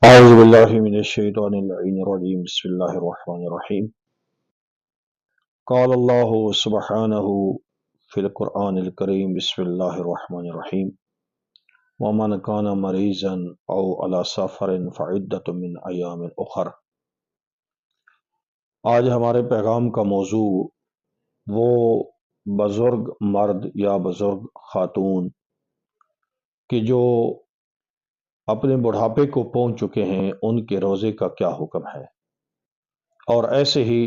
اعوذ باللہ من الشیطان اللعین الرجیم بسم اللہ الرحمن الرحیم قال اللہ سبحانہ فی القرآن الکریم بسم اللہ الرحمن الرحیم ومن کان مریضا او علی سفر فعدۃ من ایام اخر۔ آج ہمارے پیغام کا موضوع وہ بزرگ مرد یا بزرگ خاتون کہ جو اپنے بڑھاپے کو پہنچ چکے ہیں ان کے روزے کا کیا حکم ہے، اور ایسے ہی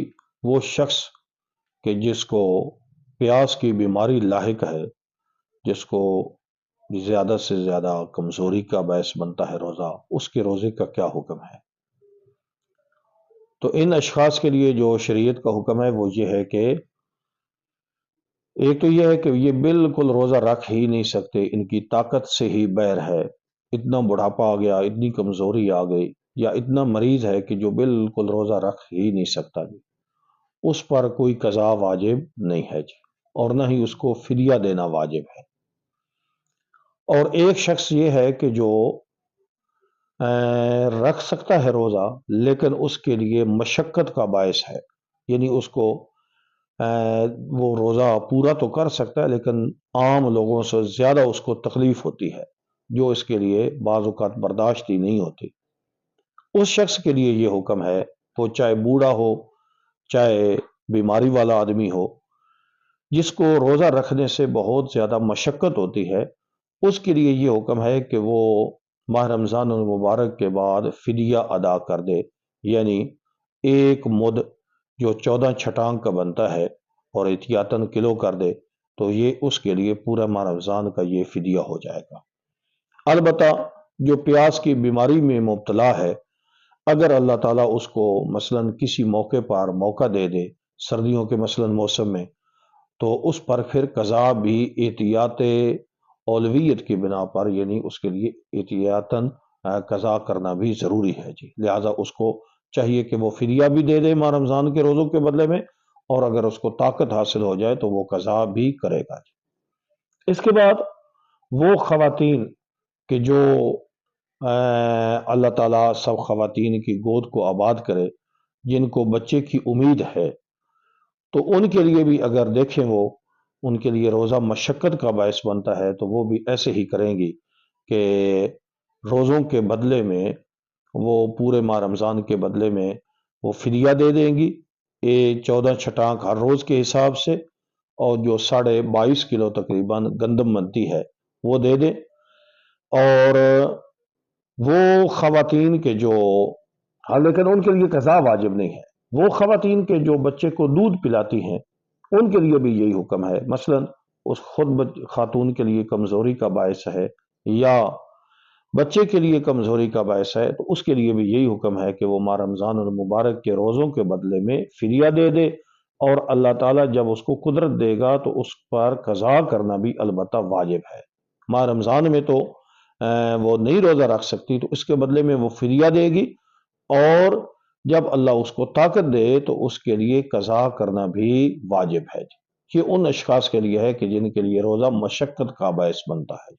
وہ شخص کہ جس کو پیاس کی بیماری لاحق ہے، جس کو زیادہ سے زیادہ کمزوری کا باعث بنتا ہے روزہ، اس کے روزے کا کیا حکم ہے۔ تو ان اشخاص کے لیے جو شریعت کا حکم ہے وہ یہ ہے کہ ایک تو یہ ہے کہ یہ بالکل روزہ رکھ ہی نہیں سکتے، ان کی طاقت سے ہی بیر ہے، اتنا بڑھاپا آ گیا، اتنی کمزوری آ گئی، یا اتنا مریض ہے کہ جو بالکل روزہ رکھ ہی نہیں سکتا جی، اس پر کوئی قضا واجب نہیں ہے جی، اور نہ ہی اس کو فدیہ دینا واجب ہے۔ اور ایک شخص یہ ہے کہ جو رکھ سکتا ہے روزہ، لیکن اس کے لیے مشقت کا باعث ہے، یعنی اس کو وہ روزہ پورا تو کر سکتا ہے لیکن عام لوگوں سے زیادہ اس کو تکلیف ہوتی ہے، جو اس کے لیے بعض اوقات برداشت ہی نہیں ہوتی۔ اس شخص کے لیے یہ حکم ہے، وہ چاہے بوڑھا ہو چاہے بیماری والا آدمی ہو، جس کو روزہ رکھنے سے بہت زیادہ مشقت ہوتی ہے، اس کے لیے یہ حکم ہے کہ وہ ماہ رمضان المبارک کے بعد فدیہ ادا کر دے، یعنی ایک مد جو 14 چھٹانگ کا بنتا ہے اور احتیاطاً کلو کر دے، تو یہ اس کے لیے پورا ماہ رمضان کا یہ فدیہ ہو جائے گا۔ البتہ جو پیاس کی بیماری میں مبتلا ہے، اگر اللہ تعالیٰ اس کو مثلاً کسی موقع پر موقع دے دے، سردیوں کے مثلاً موسم میں، تو اس پر پھر قضا بھی احتیاط اولویت کی بنا پر، یعنی اس کے لیے احتیاطاً قضا کرنا بھی ضروری ہے جی، لہٰذا اس کو چاہیے کہ وہ فدیہ بھی دے دے ماہ رمضان کے روزوں کے بدلے میں، اور اگر اس کو طاقت حاصل ہو جائے تو وہ قضا بھی کرے گا جی۔ اس کے بعد وہ خواتین کہ جو اللہ تعالیٰ سب خواتین کی گود کو آباد کرے، جن کو بچے کی امید ہے، تو ان کے لیے بھی اگر دیکھیں وہ ان کے لیے روزہ مشقت کا باعث بنتا ہے تو وہ بھی ایسے ہی کریں گی کہ روزوں کے بدلے میں وہ پورے ماہ رمضان کے بدلے میں وہ فدیہ دے دیں گی، 14 چھٹانک ہر روز کے حساب سے، اور جو 22.5 کلو تقریباً گندم بنتی ہے وہ دے دیں۔ اور وہ خواتین کے جو لیکن ان کے لیے قضا واجب نہیں ہے، وہ خواتین کے جو بچے کو دودھ پلاتی ہیں ان کے لیے بھی یہی حکم ہے، مثلاً اس خود خاتون کے لیے کمزوری کا باعث ہے یا بچے کے لیے کمزوری کا باعث ہے، تو اس کے لیے بھی یہی حکم ہے کہ وہ ماہ رمضان المبارک کے روزوں کے بدلے میں فدیہ دے دے، اور اللہ تعالیٰ جب اس کو قدرت دے گا تو اس پر قضا کرنا بھی البتہ واجب ہے۔ ماہ رمضان میں تو وہ نہیں روزہ رکھ سکتی، تو اس کے بدلے میں وہ فدیہ دے گی، اور جب اللہ اس کو طاقت دے تو اس کے لیے قضا کرنا بھی واجب ہے۔ یہ ان اشخاص کے لیے ہے کہ جن کے لیے روزہ مشقت کا باعث بنتا ہے۔